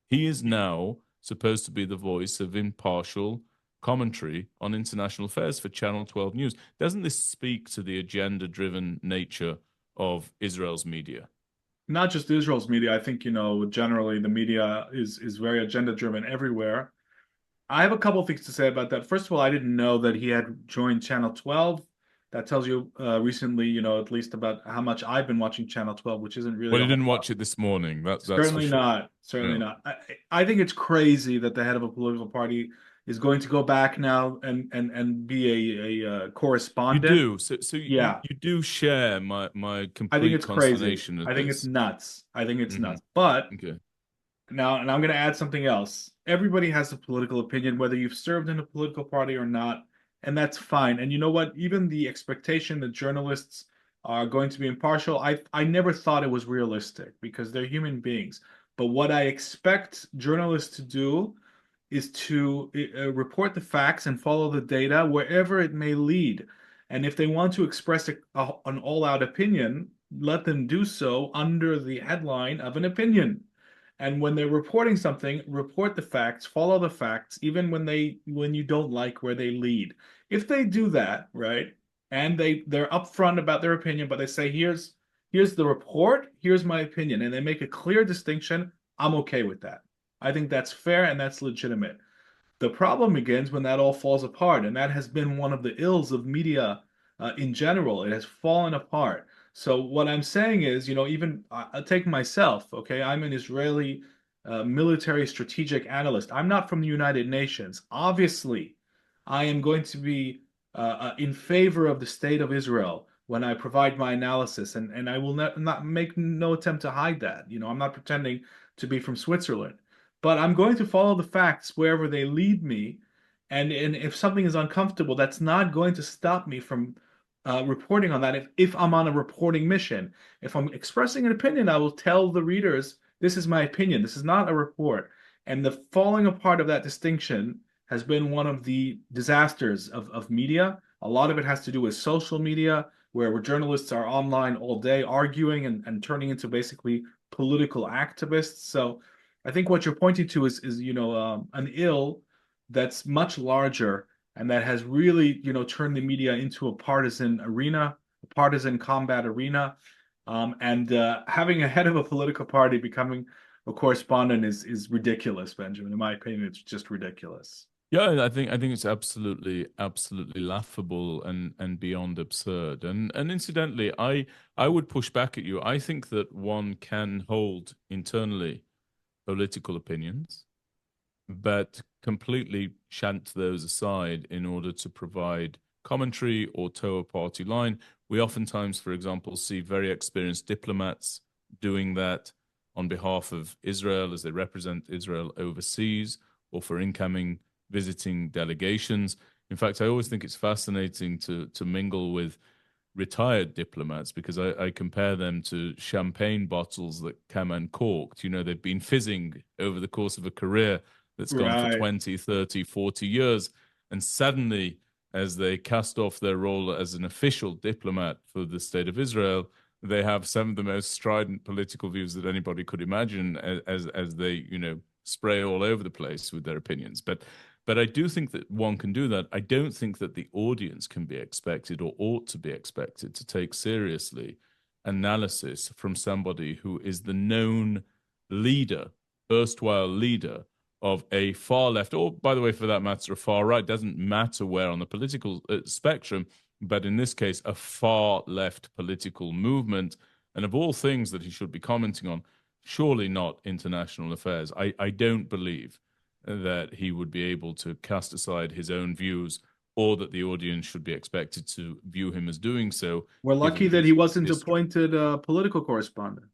He is now supposed to be the voice of impartial commentary on international affairs for Channel 12 News. Doesn't this speak to the agenda-driven nature of Israel's media? Not just Israel's media. I think, generally the media is very agenda-driven everywhere. I have a couple of things to say about that. First of all, I didn't know that he had joined Channel 12. That tells you recently, at least about how much I've been watching Channel 12, which isn't really. Well, you didn't watch it this morning. That's certainly for sure. not. Certainly Yeah. not. I think it's crazy that the head of a political party is going to go back now and be a correspondent. You do. So yeah. you do share my complete I think it's consternation crazy. of I think this. it's nuts. I think it's Mhm. nuts. But Okay. now, and I'm going to add something else. Everybody has a political opinion, whether you've served in a political party or not, and that's fine. And you know what? Even the expectation that journalists are going to be impartial, I never thought it was realistic because they're human beings. But what I expect journalists to do is to report the facts and follow the data wherever it may lead. And if they want to express an all-out opinion, let them do so under the headline of an opinion. And when they're reporting something, report the facts, follow the facts, even when you don't like where they lead. If they do that, right, and they're upfront about their opinion, but they say, here's the report, here's my opinion, and they make a clear distinction, I'm okay with that. I think that's fair and that's legitimate. The problem begins when that all falls apart, and that has been one of the ills of media in general. It has fallen apart. So what I'm saying is, even I'll take myself, okay? I'm an Israeli military strategic analyst. I'm not from the United Nations. Obviously, I am going to be in favor of the state of Israel when I provide my analysis, and I will not make no attempt to hide that. I'm not pretending to be from Switzerland, but I'm going to follow the facts wherever they lead me. And if something is uncomfortable, that's not going to stop me from reporting on that. If I'm on a reporting mission, if I'm expressing an opinion, I will tell the readers, this is my opinion. This is not a report. And the falling apart of that distinction has been one of the disasters of media. A lot of it has to do with social media, where journalists are online all day arguing and turning into basically political activists. So I think what you're pointing to is an ill that's much larger and that has really turned the media into a partisan arena, a partisan combat arena. And having a head of a political party becoming a correspondent is ridiculous, Benjamin. In my opinion, it's just ridiculous. Yeah, I think it's absolutely laughable and beyond absurd. And incidentally, I would push back at you. I think that one can hold internally political opinions, but completely shunt those aside in order to provide commentary or toe a party line. We oftentimes, for example, see very experienced diplomats doing that on behalf of Israel as they represent Israel overseas or for incoming visiting delegations. In fact, I always think it's fascinating to mingle with retired diplomats because I compare them to champagne bottles that come uncorked. You know, they've been fizzing over the course of a career that's gone for 20, 30, 40 years. And suddenly, as they cast off their role as an official diplomat for the state of Israel, they have some of the most strident political views that anybody could imagine as they, you know, spray all over the place with their opinions. But I do think that one can do that. I don't think that the audience can be expected or ought to be expected to take seriously analysis from somebody who is the known leader, erstwhile leader of a far left, or by the way, for that matter, a far right. Doesn't matter where on the political spectrum, but in this case, a far left political movement. And of all things that he should be commenting on, surely not international affairs. I don't believe that he would be able to cast aside his own views or that the audience should be expected to view him as doing so. We're lucky that he wasn't appointed a political correspondent.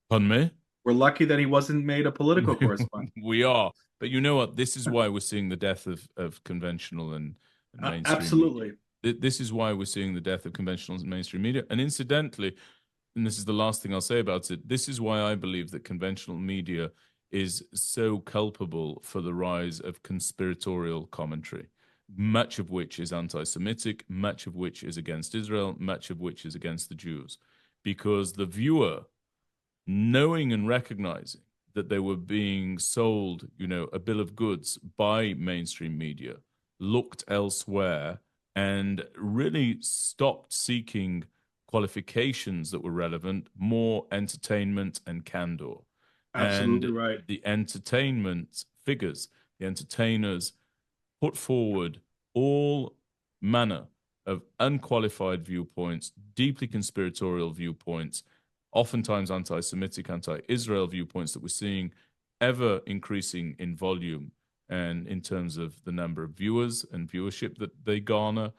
Pardon me? We're lucky that he wasn't made a political correspondent. We are. But you know what? This is why we're seeing the death of conventional and mainstream absolutely media. This is why we're seeing the death of conventional and mainstream media. And incidentally, and this is the last thing I'll say about it, this is why I believe that conventional media is so culpable for the rise of conspiratorial commentary, much of which is anti-Semitic, much of which is against Israel, much of which is against the Jews. Because the viewer, knowing and recognizing that they were being sold, you know, a bill of goods by mainstream media, looked elsewhere and really stopped seeking qualifications that were relevant, more entertainment and candor. Absolutely and right. The entertainment figures, the entertainers put forward all manner of unqualified viewpoints, deeply conspiratorial viewpoints, oftentimes anti-Semitic, anti-Israel viewpoints that we're seeing ever increasing in volume and in terms of the number of viewers and viewership that they garner.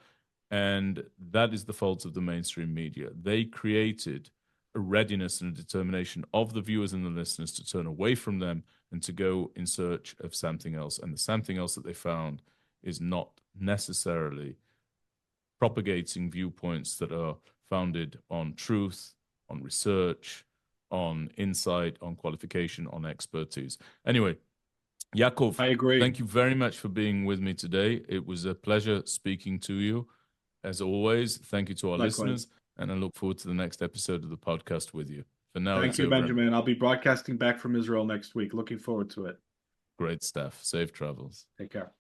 And that is the fault of the mainstream media. They created a readiness and a determination of the viewers and the listeners to turn away from them and to go in search of something else. And the something else that they found is not necessarily propagating viewpoints that are founded on truth, on research, on insight, on qualification, on expertise. Anyway, Yaakov, I agree. Thank you very much for being with me today. It was a pleasure speaking to you. As always, thank you to our listeners, and I look forward to the next episode of the podcast with you. For now, thank you, Benjamin. I'll be broadcasting back from Israel next week. Looking forward to it. Great stuff. Safe travels. Take care.